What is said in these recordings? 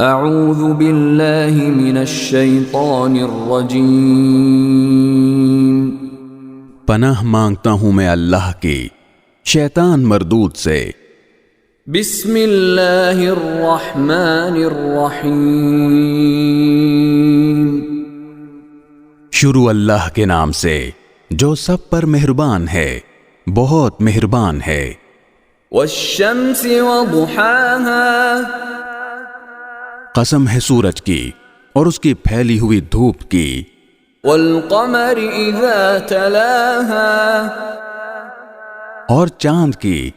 اعوذ باللہ من الشیطان الرجیم، پناہ مانگتا ہوں میں اللہ کی شیطان مردود سے۔ بسم اللہ الرحمن الرحیم، شروع اللہ کے نام سے جو سب پر مہربان ہے، بہت مہربان ہے۔ والشمس وضحاها، قسم ہے سورج کی اور اس کی پھیلی ہوئی دھوپ کی۔ والقمر اذا تلاها، اور چاند کی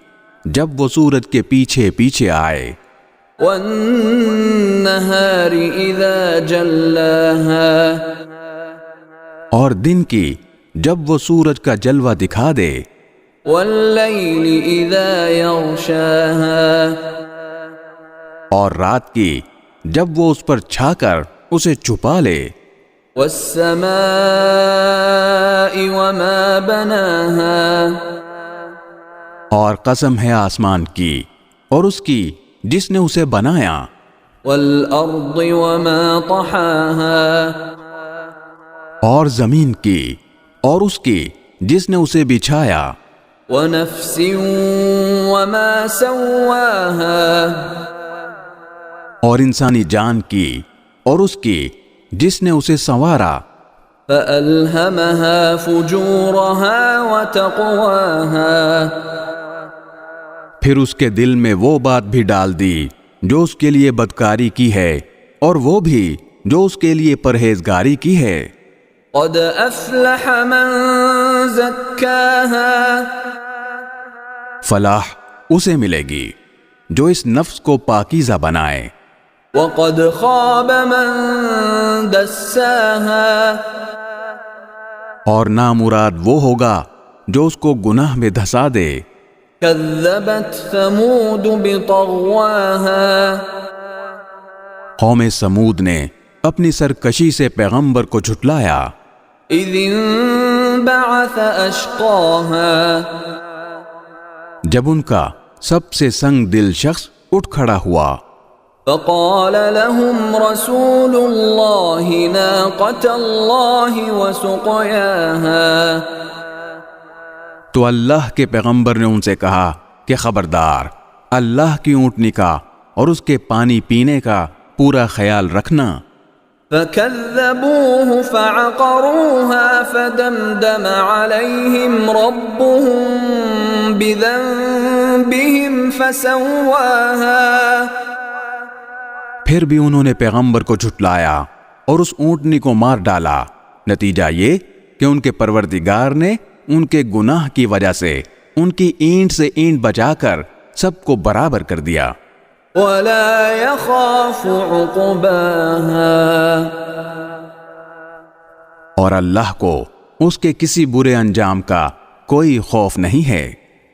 جب وہ سورج کے پیچھے پیچھے آئے۔ والنہار اذا جلاها، اور دن کی جب وہ سورج کا جلوہ دکھا دے۔ واللیل اذا یغشاها، اور رات کی جب وہ اس پر چھا کر اسے چھپا لے۔ والسماء وما بناها، اور قسم ہے آسمان کی اور اس کی جس نے اسے بنایا۔ والارض وما طحاها، اور زمین کی اور اس کی جس نے اسے بچھایا۔ ونفس وما سواها، اور انسانی جان کی اور اس کی جس نے اسے سنوارا۔ فألهمها فجورها وتقواها، پھر اس کے دل میں وہ بات بھی ڈال دی جو اس کے لیے بدکاری کی ہے اور وہ بھی جو اس کے لیے پرہیزگاری کی ہے۔ قد افلح من زکاها، فلاح اسے ملے گی جو اس نفس کو پاکیزہ بنائے۔ وقد خاب من دساها، اور نامراد وہ ہوگا جو اس کو گناہ میں دھسا دے۔ كذبت ثمود بطغواها، قوم سمود نے اپنی سرکشی سے پیغمبر کو جھٹلایا۔ اذ انبعث اشقاها، جب ان کا سب سے سنگ دل شخص اٹھ کھڑا ہوا۔ فقال لهم رسول الله ناقة الله وسقياها، تو اللہ کے پیغمبر نے ان سے کہا کہ خبردار، اللہ کی اونٹنی کا اور اس کے پانی پینے کا پورا خیال رکھنا۔ فكذبوه فعقروها فدمدم عليهم ربهم بذنبهم فسواها، پھر بھی انہوں نے پیغمبر کو جھٹلایا اور اس اونٹنی کو مار ڈالا۔ نتیجہ یہ کہ ان کے پروردگار نے ان کے گناہ کی وجہ سے ان کی اینٹ سے اینٹ بچا کر سب کو برابر کر دیا۔ ولا يخاف عقباها، اور اللہ کو اس کے کسی برے انجام کا کوئی خوف نہیں ہے۔